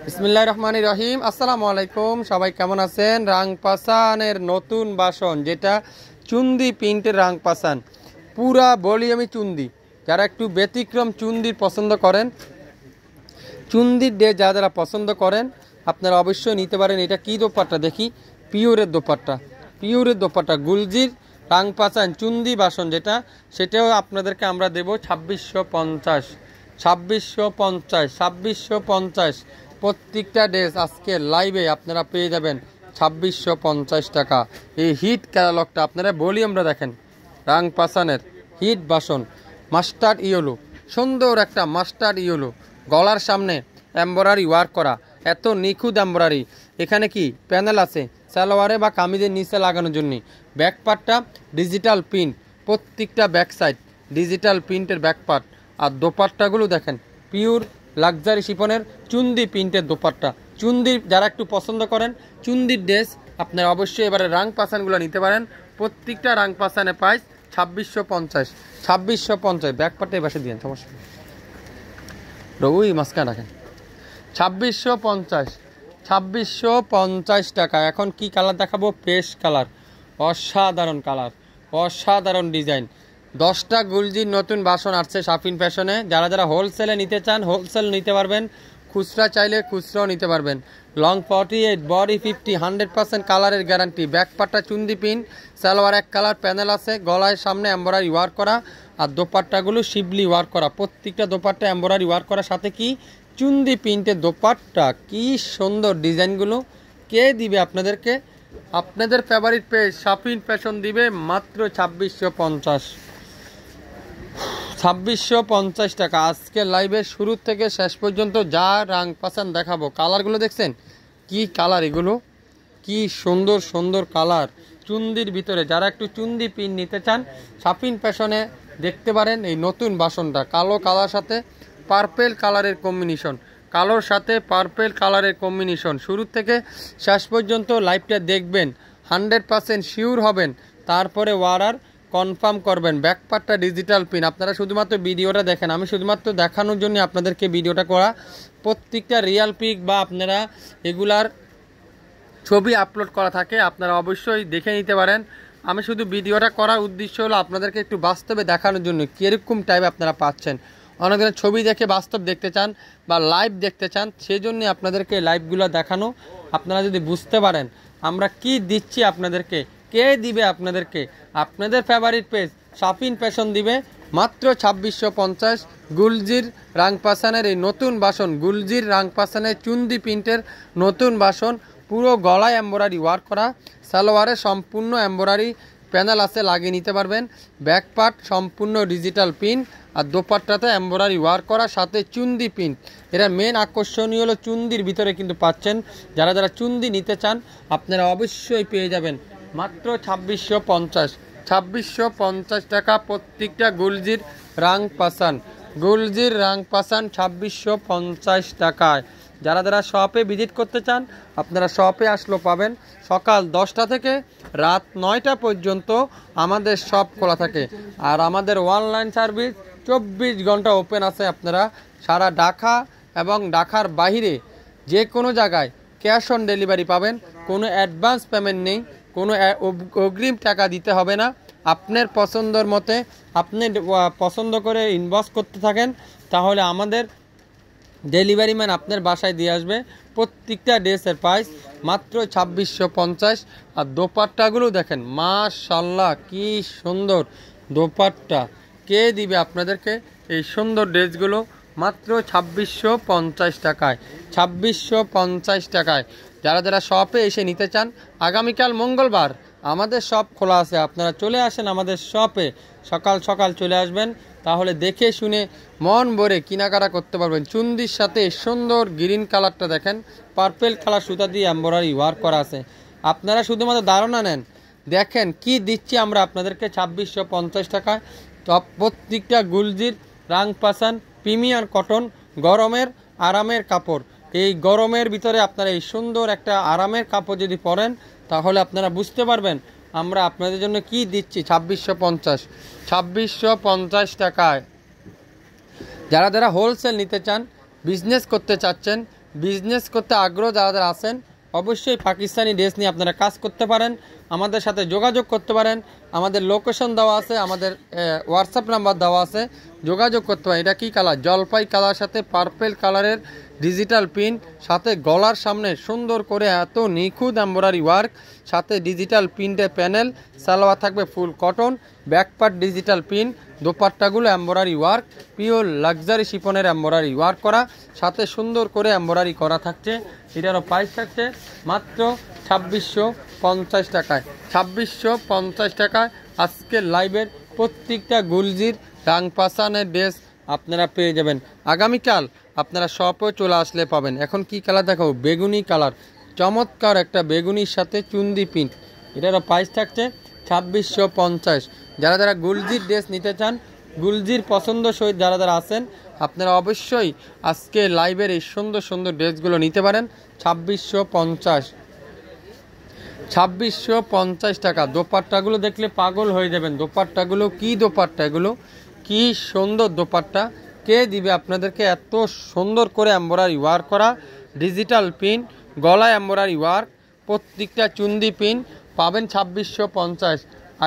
বিসমিল্লাহির রহমানির রহিম। আসসালামু আলাইকুম, সবাই কেমন আছেন? রাংপাসানের নতুন বাসন, যেটা চুন্দি প্রিন্টের রাংপাসান, পুরা ভলিউমে চুন্দি। যারা একটু ব্যতিক্রম চুন্দির পছন্দ করেন, চুন্দির ডে যারা পছন্দ করেন, আপনারা অবশ্যই নিতে পারেন। এটা কি দোপাট্টা দেখি, পিওরের দোপাট্টা, পিওরের দোপাট্টা, গুলজির রাংপাসান চুন্দি বাসন যেটা, সেটাও আপনাদেরকে আমরা দেব 2650, 2650, 2650। প্রত্যেকটা ড্রেস আজকে লাইভে আপনারা পেয়ে যাবেন 2650 টাকা। এই হিট ক্যাটালগটা আপনারা ভলিউমটা দেখেন, রাংপাসানের হিট বাসন, মাস্টার্ড ইয়েলো, সুন্দর একটা মাস্টার্ড ইয়েলো, গলার সামনে এমব্রয়ডারি ওয়ার্ক করা, এত নিখুঁত এমব্রয়ডারি। এখানে কি প্যানেল আছে সালোয়ারে বা কামিজের নিচে লাগানোর জন্য। ব্যাকপার্টটা ডিজিটাল প্রিন্ট, প্রত্যেকটা ব্যাক সাইড ডিজিটাল প্রিন্টের ব্যাকপার্ট। আর দোপাট্টাগুলো দেখেন, পিওর লাক্সারি শিফনের চুন্দি প্রিন্টের দোপাট্টা। চুন্দির যারা একটু পছন্দ করেন চুন্দির ড্রেস, আপনারা অবশ্যই এবারে রাংপাসানগুলো নিতে পারেন। প্রত্যেকটা রাংপাসানে প্রাইস 2650, 2650। ব্যাকপার্টে বাসে দিয়েন, সমস্যা রবুই মাঝখানে রাখেন। 2650, 2650 টাকা। এখন কি কালার দেখাবো? পেস্ট কালার, অসাধারণ কালার, অসাধারণ ডিজাইন। 10টা গুলজির নতুন বাসন আসছে শাফিন ফ্যাশনে। যারা যারা হোলসেলে নিতে চান হোলসেল নিতে পারবেন, খুচরা চাইলে খুচরাও নিতে পারবেন। লং 48, বডি 50, 100% কালারের গ্যারান্টি। ব্যাকপাট্টা চুন্দি পিন, সালোয়ার এক কালার, প্যানেল আছে, গলায় সামনে এমব্রয়ডারি ওয়ার্ক করা, আর দোপাট্টাগুলো শিবলি ওয়ার্ক করা। প্রত্যেকটা দোপাট্টা এমব্রয়ডারি ওয়ার্ক করার সাথে কি চুন্দি প্রিন্টের দোপাট্টা। কি সুন্দর ডিজাইনগুলো, কে দিবে আপনাদেরকে? আপনাদের ফেভারিট পেজ শাফিন ফ্যাশন দিবে মাত্র 2650, 2650 টাকা। আজকে লাইভে শুরু থেকে শেষ পর্যন্ত যা রাংপাসান দেখাবো, কালারগুলো দেখছেন কি কালার, এগুলো কি সুন্দর সুন্দর কালার চুন্দির ভিতরে। যারা একটু চুন্দি পিন নিতে চান শাফিন ফ্যাশনে দেখতে পারেন। এই নতুন বাসনটা কালো কালার সাথে পার্পেল কালারের কম্বিনেশন, কালোর সাথে পার্পেল কালারের কম্বিনেশন। শুরু থেকে শেষ পর্যন্ত লাইভটা দেখবেন, 100% শিওর হবেন, তারপরে ওয়ারার কনফার্ম করবেন। ব্যাকপার্টটা ডিজিটাল পিন। আপনারা শুধুমাত্র ভিডিওটা দেখেন, আমি শুধুমাত্র দেখানোর জন্য আপনাদেরকে ভিডিওটা করা। প্রত্যেকটা রিয়াল পিক বা আপনারা এগুলার ছবি আপলোড করা থাকে, আপনারা অবশ্যই দেখে নিতে পারেন। আমি শুধু ভিডিওটা করার উদ্দেশ্য হলো আপনাদেরকে একটু বাস্তবে দেখানোর জন্য কীরকম টাইপ আপনারা পাচ্ছেন। অনেকদিন ছবি দেখে বাস্তব দেখতে চান বা লাইভ দেখতে চান, সেই জন্য আপনাদেরকে লাইভগুলো দেখানো। আপনারা যদি বুঝতে পারেন আমরা কি দিচ্ছি আপনাদেরকে, কে দিবে আপনাদেরকে? আপনাদের ফেভারিট পেজ শাফিন ফ্যাশন দিবে মাত্র 2650। গুলজির রাংপাসানের এই নতুন বাসন, গুলজির রাংপাসানের চুন্দি প্রিন্টের নতুন বাসন, পুরো গলায় এমব্রয়ডারি ওয়ার্ক করা, সালোয়ারে সম্পূর্ণ এমব্রয়ডারি প্যানেল আছে, লাগিয়ে নিতে পারবেন। ব্যাকপার্ট সম্পূর্ণ ডিজিটাল পিন, আর দোপাট্টাতে এমব্রয়ডারি ওয়ার্ক করা, সাথে চুন্দি পিন। এরা মেন আকর্ষণীয় হলো চুন্দির ভিতরে কিন্তু পাচ্ছেন। যারা যারা চুন্দি নিতে চান আপনারা অবশ্যই পেয়ে যাবেন মাত্র 2650, 2650 টাকা। প্রত্যেকটা গুলজির রাংপাসান, গুলজির রাংপাসান 2650 টাকায়। যারা যারা শপে ভিজিট করতে চান আপনারা শপে আসলেও পাবেন। সকাল 10টা থেকে রাত 9টা পর্যন্ত আমাদের শপ খোলা থাকে, আর আমাদের অনলাইন সার্ভিস 24 ঘন্টা ওপেন আছে। আপনারা সারা ঢাকা এবং ঢাকার বাইরে যে কোনো জায়গায় ক্যাশ অন ডেলিভারি পাবেন। কোনো অ্যাডভান্স পেমেন্ট নেই, কোনো অগ্রিম টাকা দিতে হবে না। আপনার পছন্দর মতে আপনি পছন্দ করে ইনবক্স করতে থাকেন, তাহলে আমাদের ডেলিভারি ম্যান আপনার বাসায় দিয়ে আসবে। প্রত্যেকটা ড্রেসের প্রাইস মাত্র 2650। আর দোপাট্টাগুলো দেখেন, মাশাআল্লাহ কি সুন্দর দোপাট্টা। কে দিবে আপনাদেরকে এই সুন্দর ড্রেসগুলো মাত্র 2650 টাকায়, 2650 টাকায়। যারা যারা শপে এসে নিতে চান, আগামীকাল মঙ্গলবার আমাদের শপ খোলা আছে, আপনারা চলে আসেন আমাদের শপে, সকাল সকাল চলে আসবেন, তাহলে দেখে শুনে মন ভরে কেনাকাটা করতে পারবেন। চুন্দির সাথে সুন্দর গ্রিন কালারটা দেখেন, পার্পেল কালার সুতা দিয়ে এমব্রয়ডারি ওয়ার্ক করা আছে। আপনারা শুধুমাত্র ধারণা নেন, দেখেন কি দিচ্ছি আমরা আপনাদেরকে 2650 টাকায়। প্রত্যেকটা গুলজির রাংপাসান প্রিমিয়ার কটন, গরমের আরামের কাপড়। এই গরমের ভিতরে আপনারা এই সুন্দর একটা আরামের কাপড় যদি পরেন, তাহলে আপনারা বুঝতে পারবেন আমরা আপনাদের জন্য কি দিচ্ছি 2650, 2650 টাকায়। যারা যারা হোলসেল নিতে চান, বিজনেস করতে চাচ্ছেন, বিজনেস করতে আগ্রহ যারা আছেন অবশ্যই পাকিস্তানি ড্রেস নিয়ে আপনারা কাজ করতে পারেন, আমাদের সাথে যোগাযোগ করতে পারেন। আমাদের লোকেশন দেওয়া আছে, আমাদের হোয়াটসঅ্যাপ নাম্বার দেওয়া আছে, যোগাযোগ করতে পারেন। এটা কি কালার? জলপাই কালার সাথে পার্পেল কালারের ডিজিটাল প্রিন্ট, সাথে গলার সামনে সুন্দর করে এত নিখুঁত এমব্রয়ডারি ওয়ার্ক, সাথে ডিজিটাল প্রিন্টের প্যানেল, সালোয়ার থাকবে full cotton, back part digital print, দোপাট্টাগুলো এমব্রয়ডারি ওয়ার্ক, পিওর লাক্সারি শিফনের এমব্রয়ডারি ওয়ার্ক করা, সাথে সুন্দর করে এমব্রয়ডারি করা থাকছে। এটারও প্রাইস থাকছে মাত্র 2650 টাকায়। 2650 টাকায় আজকের লাইভের প্রত্যেকটা গুলজির রাং পাসানের ড্রেস আপনারা পেয়ে যাবেন। আগামীকাল আপনারা শপে চলে আসলে পাবেন। এখন কি কালার দেখাবো? বেগুনি কালার, চমৎকার একটা বেগুনির সাথে চুন্দি প্রিন্ট। এটারও প্রাইস থাকছে 2650। যারা যারা গুলজির ড্রেস নিতে চান, গুলজির পছন্দ সহিত যারা যারা আছেন, আপনারা অবশ্যই আজকে লাইভের এই সুন্দর সুন্দর ড্রেসগুলো নিতে পারেন। 2650 টাকা। দোপাট্টাগুলো দেখলে পাগল হয়ে যাবেন। দোপাট্টাগুলো কি দোপাট্টা, এগুলো কি সুন্দর দোপাট্টা। কে দিবে আপনাদেরকে? এত সুন্দর করে এমব্রয়ডারি ওয়ার্ক করা, ডিজিটাল প্রিন্ট, গলায় এমব্রয়ডারি ওয়ার্ক, প্রত্যেকটা চুন্দি প্রিন্ট পাবেন 2650।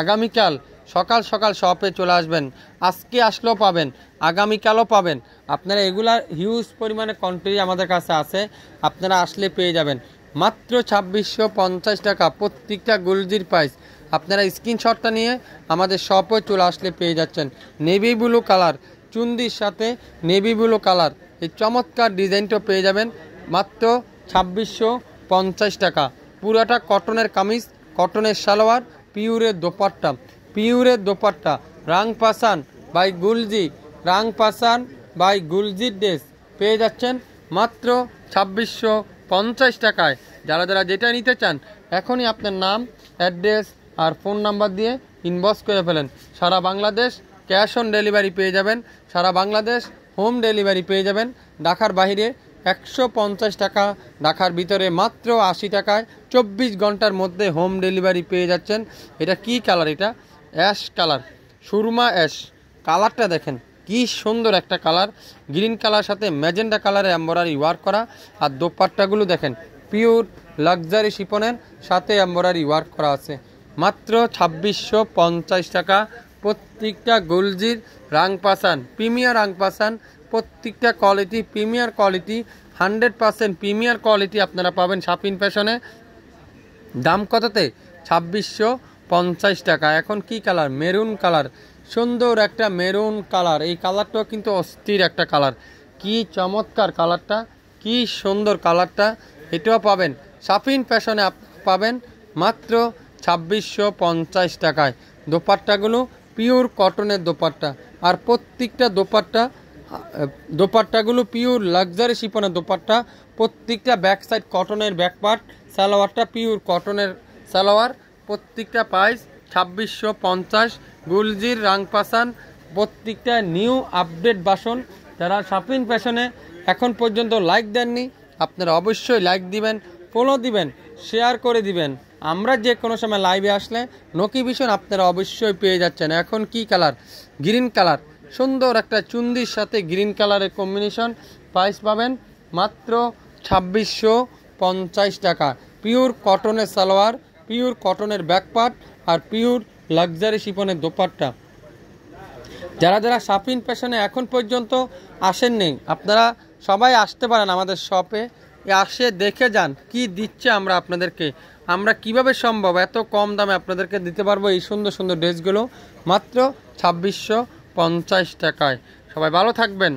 আগামীকাল সকাল সকাল শপে চলে আসবেন। আজকে আসলেও পাবেন, আগামীকালও পাবেন। আপনারা এগুলার হিউজ পরিমাণে কোয়ান্টিটি আমাদের কাছে আছে, আপনারা আসলে পেয়ে যাবেন মাত্র 2650 টাকা প্রত্যেকটা গুলজির প্রাইস। আপনারা স্ক্রিনশটটা নিয়ে আমাদের শপে চলে আসলে পেয়ে যাচ্ছেন। নেভি ব্লু কালার, চুন্দির সাথে নেভি ব্লু কালার, এই চমৎকার ডিজাইনটা পেয়ে যাবেন মাত্র 2650 টাকা। পুরাটা কটনের কামিজ, কটনের সালোয়ার, পিওরের দোপাট্টা, পিওরের দোপাট্টা, রাং পাসান বাই গুলজি, রাং পাসান বাই গুলজির ড্রেস পেয়ে যাচ্ছেন মাত্র 2650 টাকায়। যারা যারা যেটা নিতে চান এখনই আপনার নাম, অ্যাড্রেস আর ফোন নাম্বার দিয়ে ইনবক্স করে ফেলেন। সারা বাংলাদেশ ক্যাশ অন ডেলিভারি পেয়ে যাবেন, সারা বাংলাদেশ হোম ডেলিভারি পেয়ে যাবেন। ঢাকার বাইরে 150 টাকা, ঢাকার ভিতরে মাত্র 80 টাকায় 24 ঘন্টার মধ্যে হোম ডেলিভারি পেয়ে যাচ্ছেন। এটা কি কালার? এটা অ্যাশ কালার, সুরমা অ্যাশ কালারটা দেখেন কি সুন্দর একটা কালার। গ্রিন কালার সাথে ম্যাজেন্ডা কালারে এমব্রয়ডারি ওয়ার্ক করা, আর দোপাট্টাগুলো দেখেন পিওর লাক্সারি শিপনের সাথে এমব্রয়ডারি ওয়ার্ক করা আছে। মাত্র 2650 টাকা প্রত্যেকটা গুলজির রাং পাসান, প্রিমিয়ার রাং পাসান, প্রত্যেকটা quality premier quality, 100% premier quality আপনারা পাবেন শাপিন ফ্যাশনে। দাম কততে? 2650 টাকা। এখন কি কালার? মেরুন কালার, সুন্দর একটা মেরুন কালার। এই কালারটাও কিন্তু অস্থির একটা কালার, কি চমৎকার কালারটা, কি সুন্দর কালারটা। এটাও পাবেন শাপিন ফ্যাশনে, পাবেন মাত্র 2650 টাকায়। দোপাট্টাগুলো পিওর কটনের দোপাট্টা, আর প্রত্যেকটা দোপাট্টাগুলো পিওর লাক্সারি শিপনের দোপাট্টা, প্রত্যেকটা ব্যাক সাইড কটনের ব্যাক পার্ট, সালোয়ারটা পিওর কটনের সালোয়ার। প্রত্যেকটা প্রাইস 2650। গুলজির রাং পাসান, প্রত্যেকটা নিউ আপডেট বাসন। যারা শাপিন ফ্যাশনে এখন পর্যন্ত লাইক দেননি, আপনারা অবশ্যই লাইক দিবেন, ফলো দিবেন, শেয়ার করে দিবেন। আমরা যে কোনো সময় লাইভে আসলে নোটিফিকেশন আপনারা অবশ্যই পেয়ে যাচ্ছেন। এখন কি কালার? গ্রিন কালার, সুন্দর একটা চুন্দির সাথে গ্রিন কালারের কম্বিনেশন। প্রাইস পাবেন মাত্র 2650 টাকা। পিওর কটনের সালোয়ার, পিওর কটনের ব্যাকপার্ট, আর পিওর লাক্সারি শিপনের দোপাট্টা। যারা যারা শাপিন ফ্যাশনে এখন পর্যন্ত আসেননি, আপনারা সবাই আসতে পারেন আমাদের শপে, আসে দেখে যান কি দিচ্ছে আমরা আপনাদেরকে। আমরা কিভাবে সম্ভব এত কম দামে আপনাদেরকে দিতে পারবো এই সুন্দর সুন্দর ড্রেসগুলো মাত্র 2650 টাকায়। সবাই ভালো থাকবেন।